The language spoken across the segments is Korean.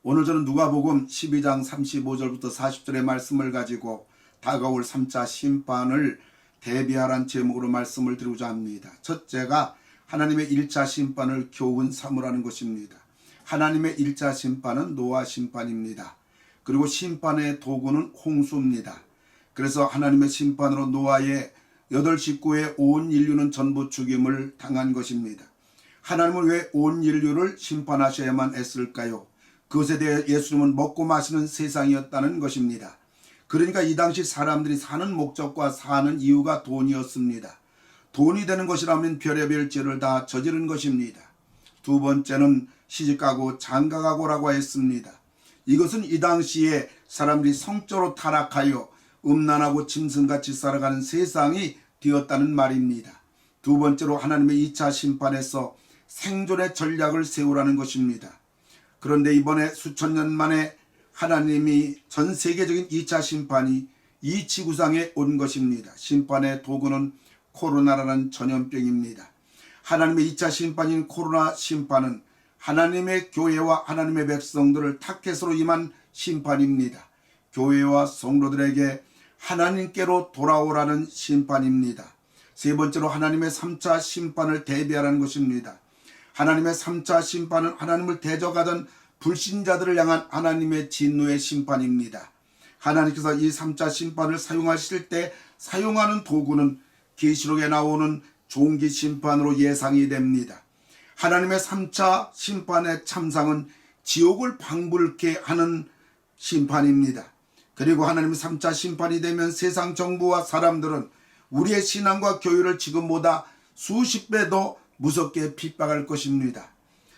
오늘 저는 누가복음 12장 35절부터 40절의 말씀을 가지고 다가올 3차 심판을 대비하라는 제목으로 말씀을 드리고자 합니다. 첫째가 하나님의 1차 심판을 교훈 삼으라는 것입니다. 하나님의 1차 심판은 노아 심판입니다. 그리고 심판의 도구는 홍수입니다. 그래서 하나님의 심판으로 노아의 8 식구의 온 인류는 전부 죽임을 당한 것입니다. 하나님은 왜 온 인류를 심판하셔야만 했을까요? 그것에 대해 예수님은 먹고 마시는 세상이었다는 것입니다. 그러니까 이 당시 사람들이 사는 목적과 사는 이유가 돈이었습니다. 돈이 되는 것이라면 별의별 죄를 다 저지른 것입니다. 두 번째는 시집가고 장가가고라고 했습니다. 이것은 이 당시에 사람들이 성적으로 타락하여 음란하고 짐승같이 살아가는 세상이 되었다는 말입니다. 두 번째로 하나님의 2차 심판에서 생존의 전략을 세우라는 것입니다. 그런데 이번에 수천 년 만에 하나님이 전 세계적인 2차 심판이 이 지구상에 온 것입니다. 심판의 도구는 코로나라는 전염병입니다. 하나님의 2차 심판인 코로나 심판은 하나님의 교회와 하나님의 백성들을 타겟으로 임한 심판입니다. 교회와 성도들에게 하나님께로 돌아오라는 심판입니다. 세 번째로 하나님의 3차 심판을 대비하라는 것입니다. 하나님의 3차 심판은 하나님을 대적하던 불신자들을 향한 하나님의 진노의 심판입니다. 하나님께서 이 3차 심판을 사용하실 때 사용하는 도구는 계시록에 나오는 종기 심판으로 예상이 됩니다. 하나님의 3차 심판의 참상은 지옥을 방불케 하는 심판입니다. 그리고 하나님의 3차 심판이 되면 세상 정부와 사람들은 우리의 신앙과 교회를 지금보다 수십 배 더 무섭게 핍박할 것입니다.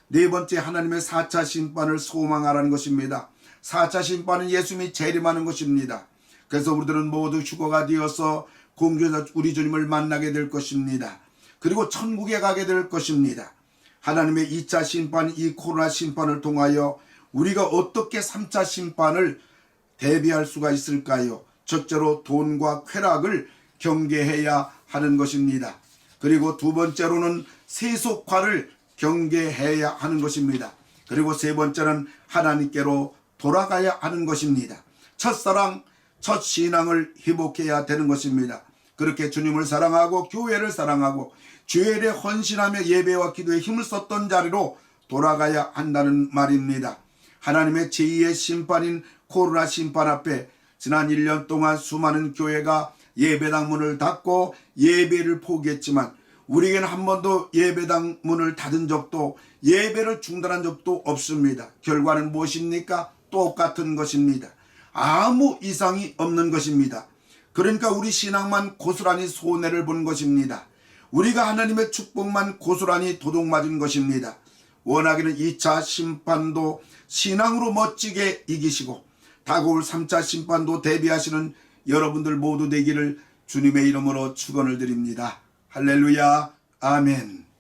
네 번째, 하나님의 4차 심판을 소망하라는 것입니다. 4차 심판은 예수님이 재림하는 것입니다. 그래서 우리들은 모두 휴거가 되어서 공중에서 우리 주님을 만나게 될 것입니다. 그리고 천국에 가게 될 것입니다. 하나님의 2차 심판, 이 코로나 심판을 통하여 우리가 어떻게 3차 심판을 대비할 수가 있을까요? 첫째로 돈과 쾌락을 경계해야 하는 것입니다. 그리고 두 번째로는 세속화를 경계해야 하는 것입니다. 그리고 세 번째는 하나님께로 돌아가야 하는 것입니다. 첫사랑, 첫 신앙을 회복해야 되는 것입니다. 그렇게 주님을 사랑하고 교회를 사랑하고 주일에 헌신하며 예배와 기도에 힘을 썼던 자리로 돌아가야 한다는 말입니다. 하나님의 제2의 심판인 코로나 심판 앞에 지난 1년 동안 수많은 교회가 예배당 문을 닫고 예배를 포기했지만 우리에게는 한 번도 예배당 문을 닫은 적도 예배를 중단한 적도 없습니다. 결과는 무엇입니까? 똑같은 것입니다. 아무 이상이 없는 것입니다. 그러니까 우리 신앙만 고스란히 손해를 본 것입니다. 우리가 하나님의 축복만 고스란히 도둑맞은 것입니다. 원하기는 2차 심판도 신앙으로 멋지게 이기시고 다가올 3차 심판도 대비하시는 여러분들 모두 되기를 주님의 이름으로 축원을 드립니다. 할렐루야, 아멘.